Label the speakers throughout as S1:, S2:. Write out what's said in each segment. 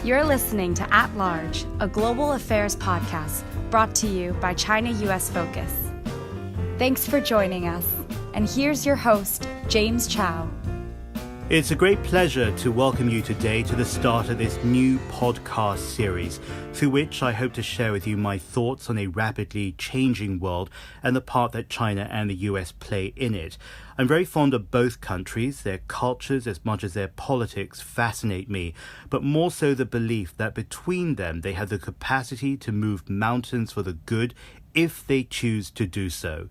S1: You're listening to At Large, a global affairs podcast brought to you by China-US Focus. Thanks for joining us, and here's your host, James Chau.
S2: It's a great pleasure to welcome you today to the start of this new podcast series, through which I hope to share with you my thoughts on a rapidly changing world and the part that China and the US play in it. I'm very fond of both countries. Their cultures as much as their politics fascinate me, but more so the belief that between them they have the capacity to move mountains for the good if they choose to do so.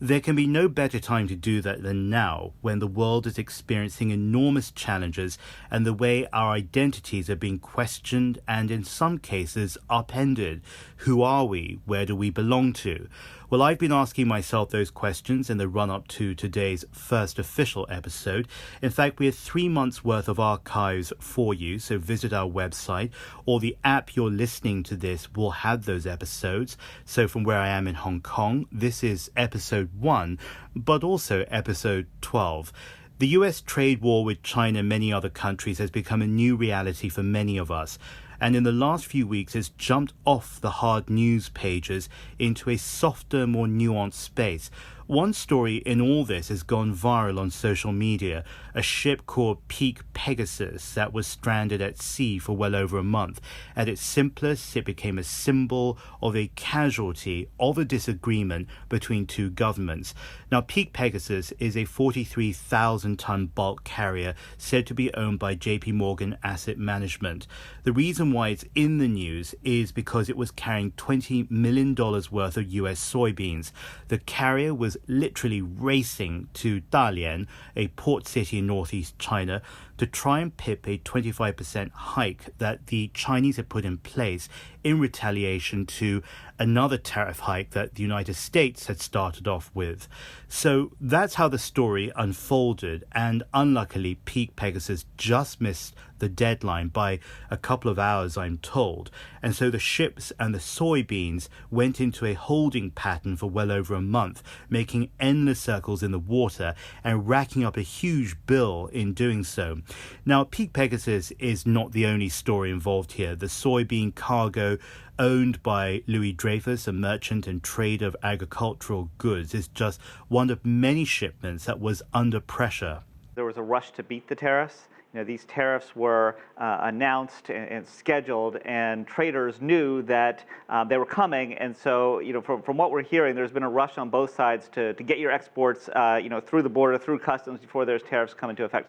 S2: There can be no better time to do that than now, when the world is experiencing enormous challenges and the way our identities are being questioned and in some cases upended. Who are we? Where do we belong to? Well, I've been asking myself those questions in the run-up to today's first official episode. In fact, we have 3 months worth of archives for you, so visit our website, or the app you're listening to this will have those episodes. So from where I am in Hong Kong, this is episode 1, but also episode 12. The US trade war with China and many other countries has become a new reality for many of us, and in the last few weeks has jumped off the hard news pages into a softer, more nuanced space. One story in all this has gone viral on social media, a ship called Peak Pegasus that was stranded at sea for well over a month. At its simplest, it became a symbol of a casualty of a disagreement between two governments. Now, Peak Pegasus is a 43,000-ton bulk carrier said to be owned by JP Morgan Asset Management. The reason why it's in the news is because it was carrying $20 million worth of US soybeans. The carrier was literally racing to Dalian, a port city in northeast China, to try and pip a 25% hike that the Chinese had put in place in retaliation to another tariff hike that the United States had started off with. So that's how the story unfolded, and unluckily Peak Pegasus just missed the deadline by a couple of hours, I'm told, and so the ships and the soybeans went into a holding pattern for well over a month, making endless circles in the water and racking up a huge bill in doing so. Now, Peak Pegasus is not the only story involved here. The soybean cargo owned by Louis Dreyfus, a merchant and trader of agricultural goods, is just one of many shipments that was under pressure.
S3: There was a rush to beat the tariffs. These tariffs were announced and scheduled, and traders knew that they were coming. And so, from what we're hearing, there's been a rush on both sides to get your exports, through the border, through customs before those tariffs come into effect.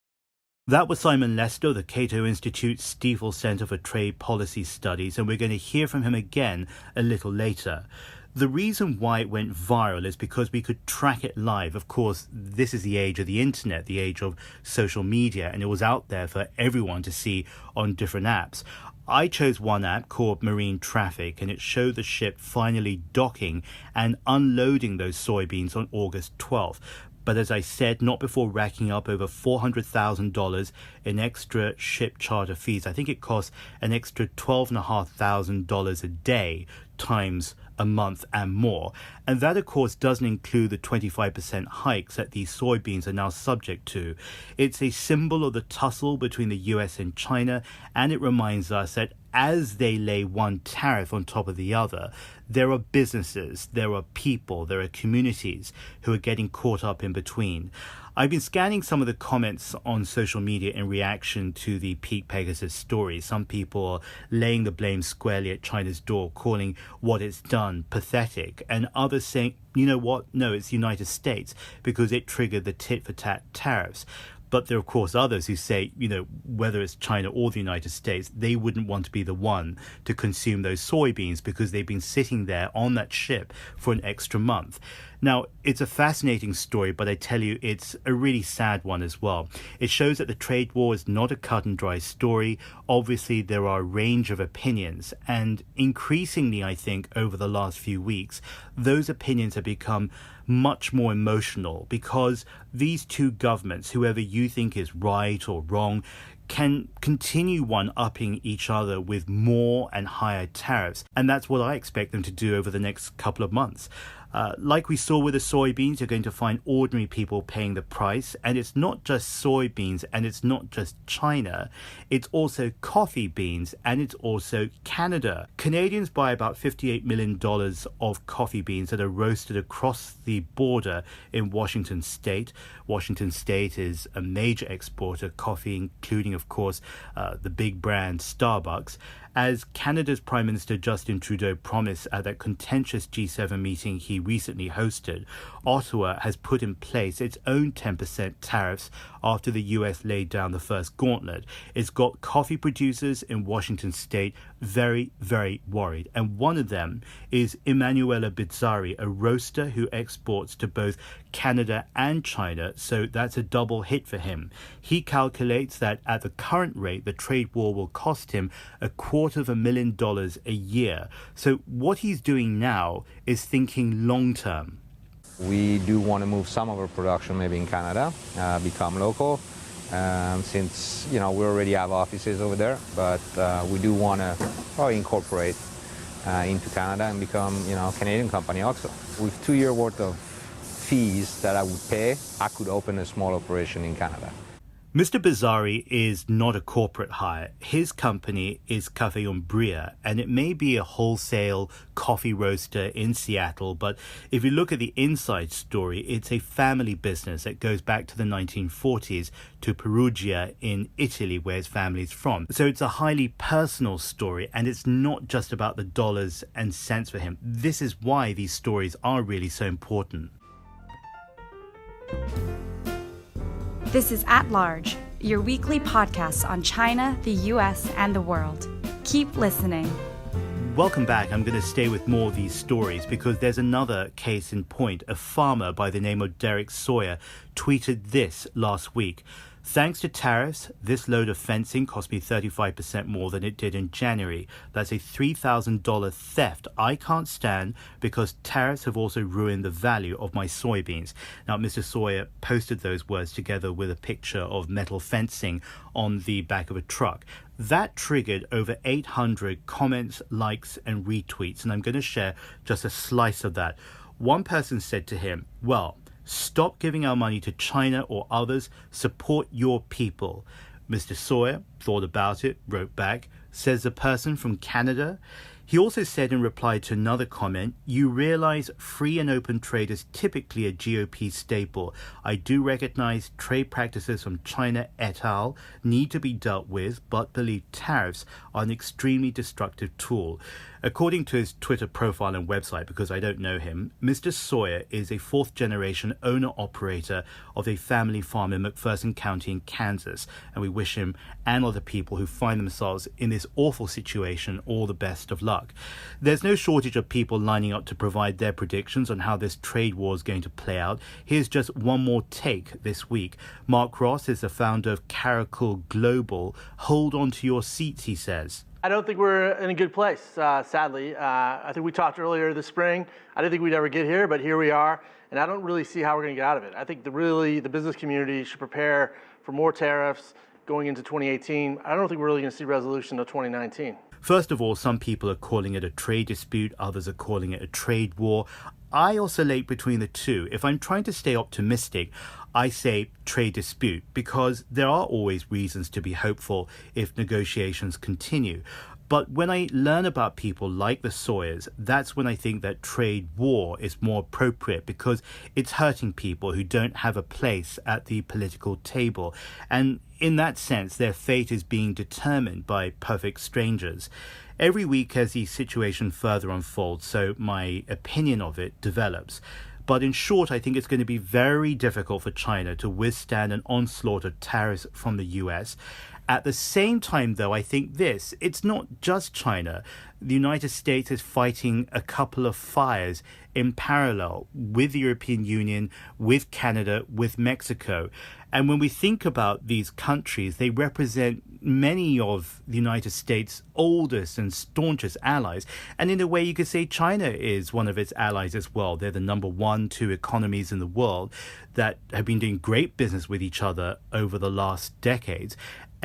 S2: That was Simon Lester, the Cato Institute Stiefel Center for Trade Policy Studies, and we're going to hear from him again a little later. The reason why it went viral is because we could track it live. Of course, this is the age of the internet, the age of social media, and it was out there for everyone to see on different apps. I chose one app called Marine Traffic, and it showed the ship finally docking and unloading those soybeans on August 12th. But as I said, not before racking up over $400,000 in extra ship charter fees. I think it cost an extra $12,500 a day times a month and more. And that, of course, doesn't include the 25% hikes that these soybeans are now subject to. It's a symbol of the tussle between the US and China, and it reminds us that as they lay one tariff on top of the other, there are businesses, there are people, there are communities who are getting caught up in between. I've been scanning some of the comments on social media in reaction to the Peak Pegasus story. Some people are laying the blame squarely at China's door, calling what it's done pathetic, and others saying, you know what, no, it's the United States because it triggered the tit-for-tat tariffs. But there are, of course, others who say, whether it's China or the United States, they wouldn't want to be the one to consume those soybeans because they've been sitting there on that ship for an extra month. Now, it's a fascinating story, but I tell you, it's a really sad one as well. It shows that the trade war is not a cut and dry story. Obviously, there are a range of opinions, and increasingly, I think, over the last few weeks, those opinions have become much more emotional because these two governments, whoever you think is right or wrong, can continue one-upping each other with more and higher tariffs. And that's what I expect them to do over the next couple of months. Like we saw with the soybeans, you're going to find ordinary people paying the price. And it's not just soybeans and it's not just China. It's also coffee beans and it's also Canada. Canadians buy about $58 million of coffee beans that are roasted across the border in Washington State. Washington State is a major exporter of coffee, including, of course, the big brand Starbucks. As Canada's Prime Minister Justin Trudeau promised at that contentious G7 meeting he recently hosted, Ottawa has put in place its own 10% tariffs after the US laid down the first gauntlet. It's got coffee producers in Washington State very, very worried. And one of them is Emanuela Bizzari, a roaster who exports to both Canada and China, so that's a double hit for him. He calculates that at the current rate, the trade war will cost him $250,000 a year. So what he's doing now is thinking long term.
S4: We do want to move some of our production maybe in Canada, become local, since we already have offices over there, but we do want to probably incorporate into Canada and become a Canadian company also. With 2 years worth of fees that I would pay, I could open a small operation in Canada.
S2: Mr. Bizzari is not a corporate hire. His company is Café Umbria, and it may be a wholesale coffee roaster in Seattle, but if you look at the inside story, it's a family business that goes back to the 1940s to Perugia in Italy, where his family's from. So it's a highly personal story, and it's not just about the dollars and cents for him. This is why these stories are really so important.
S1: This is At Large, your weekly podcast on China, the US, and the world. Keep listening.
S2: Welcome back. I'm going to stay with more of these stories because there's another case in point. A farmer by the name of Derek Sawyer tweeted this last week. Thanks to tariffs, this load of fencing cost me 35% more than it did in January. That's a $3,000 theft I can't stand because tariffs have also ruined the value of my soybeans. Now, Mr. Sawyer posted those words together with a picture of metal fencing on the back of a truck. That triggered over 800 comments, likes, and retweets, and I'm going to share just a slice of that. One person said to him, well, stop giving our money to China or others. Support your people. Mr. Sawyer thought about it, wrote back, says the person from Canada. He also said in reply to another comment, you realize free and open trade is typically a GOP staple. I do recognize trade practices from China et al. Need to be dealt with, but believe tariffs are an extremely destructive tool. According to his Twitter profile and website, because I don't know him, Mr. Sawyer is a fourth-generation owner-operator of a family farm in McPherson County in Kansas, and we wish him and other people who find themselves in this awful situation all the best of luck. There's no shortage of people lining up to provide their predictions on how this trade war is going to play out. Here's just one more take this week. Mark Ross is the founder of Caracal Global. Hold on to your seats, he says.
S5: I don't think we're in a good place, sadly. I think we talked earlier this spring. I didn't think we'd ever get here, but here we are. And I don't really see how we're going to get out of it. I think the business community should prepare for more tariffs going into 2018. I don't think we're really going to see resolution until 2019.
S2: First of all, some people are calling it a trade dispute. Others are calling it a trade war. I oscillate between the two. If I'm trying to stay optimistic, I say trade dispute because there are always reasons to be hopeful if negotiations continue. But when I learn about people like the Sawyers, that's when I think that trade war is more appropriate because it's hurting people who don't have a place at the political table. And in that sense, their fate is being determined by perfect strangers. Every week as the situation further unfolds, so my opinion of it develops. But in short, I think it's going to be very difficult for China to withstand an onslaught of tariffs from the US. At the same time, though, I think it's not just China. The United States is fighting a couple of fires in parallel with the European Union, with Canada, with Mexico. And when we think about these countries, they represent many of the United States' oldest and staunchest allies. And in a way, you could say China is one of its allies as well. They're the number 1, 2 economies in the world that have been doing great business with each other over the last decades.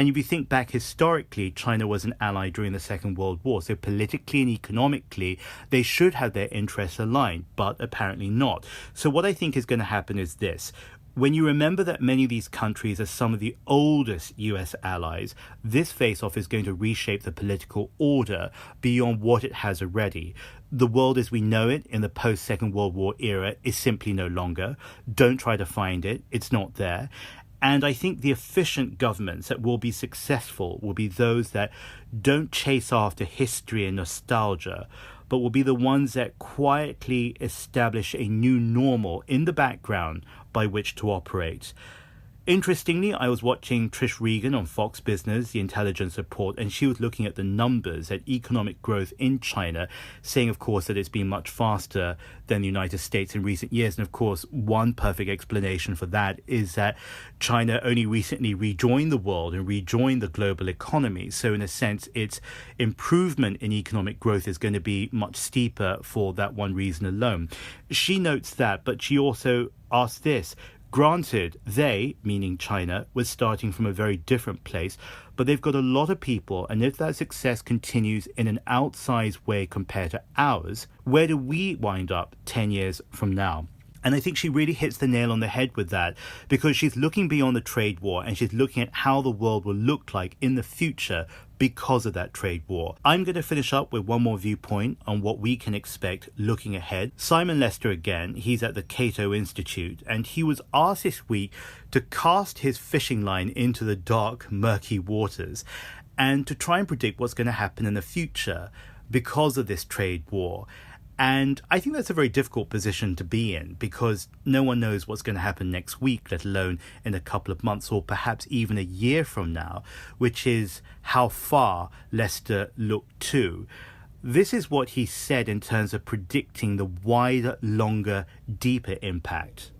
S2: And if you think back historically, China was an ally during the Second World War. So politically and economically, they should have their interests aligned, but apparently not. So what I think is going to happen is this. When you remember that many of these countries are some of the oldest US allies, this face-off is going to reshape the political order beyond what it has already. The world as we know it in the post-Second World War era is simply no longer. Don't try to find it. It's not there. And I think the efficient governments that will be successful will be those that don't chase after history and nostalgia, but will be the ones that quietly establish a new normal in the background by which to operate. Interestingly, I was watching Trish Regan on Fox Business, the intelligence report, and she was looking at the numbers at economic growth in China, saying, of course, that it's been much faster than the United States in recent years. And of course, one perfect explanation for that is that China only recently rejoined the world and rejoined the global economy. So in a sense, its improvement in economic growth is going to be much steeper for that one reason alone. She notes that, but she also asks this. Granted, they, meaning China, was starting from a very different place, but they've got a lot of people, and if that success continues in an outsized way compared to ours, where do we wind up 10 years from now? And I think she really hits the nail on the head with that, because she's looking beyond the trade war and she's looking at how the world will look like in the future because of that trade war. I'm going to finish up with one more viewpoint on what we can expect looking ahead. Simon Lester again, he's at the Cato Institute, and he was asked this week to cast his fishing line into the dark, murky waters and to try and predict what's going to happen in the future because of this trade war. And I think that's a very difficult position to be in because no one knows what's going to happen next week, let alone in a couple of months or perhaps even a year from now, which is how far Lester looked to. This is what he said in terms of predicting the wider, longer, deeper impact.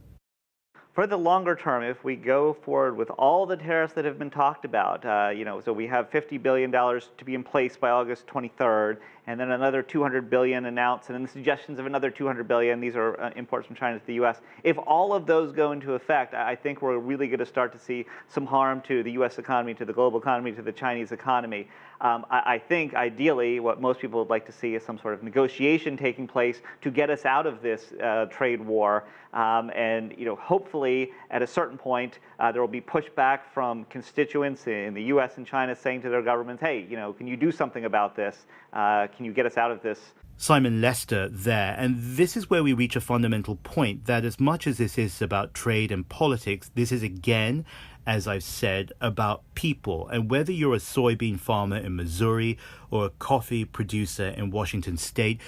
S3: For the longer term, if we go forward with all the tariffs that have been talked about, so we have $50 billion to be in place by August 23rd, and then another $200 billion announced, and then the suggestions of another $200 billion. These are imports from China to the U.S. If all of those go into effect, I think we're really going to start to see some harm to the U.S. economy, to the global economy, to the Chinese economy. I think ideally what most people would like to see is some sort of negotiation taking place to get us out of this trade war. And hopefully at a certain point there will be pushback from constituents in the U.S. and China saying to their governments, hey, can you do something about this? Can you get us out of this?
S2: Simon Lester there. And this is where we reach a fundamental point that as much as this is about trade and politics, this is again, as I've said, about people. And whether you're a soybean farmer in Missouri or a coffee producer in Washington State,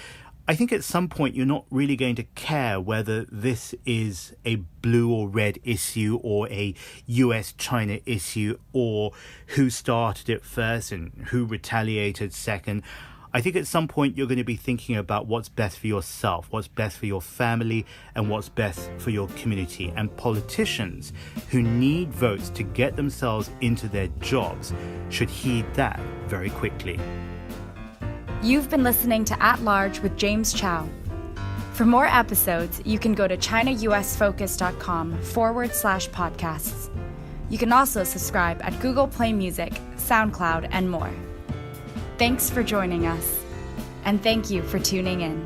S2: I think at some point you're not really going to care whether this is a blue or red issue or a US-China issue or who started it first and who retaliated second. I think at some point you're going to be thinking about what's best for yourself, what's best for your family, and what's best for your community. And politicians who need votes to get themselves into their jobs should heed that very quickly.
S1: You've been listening to At Large with James Chau. For more episodes, you can go to ChinaUSFocus.com/podcasts. You can also subscribe at Google Play Music, SoundCloud, and more. Thanks for joining us, and thank you for tuning in.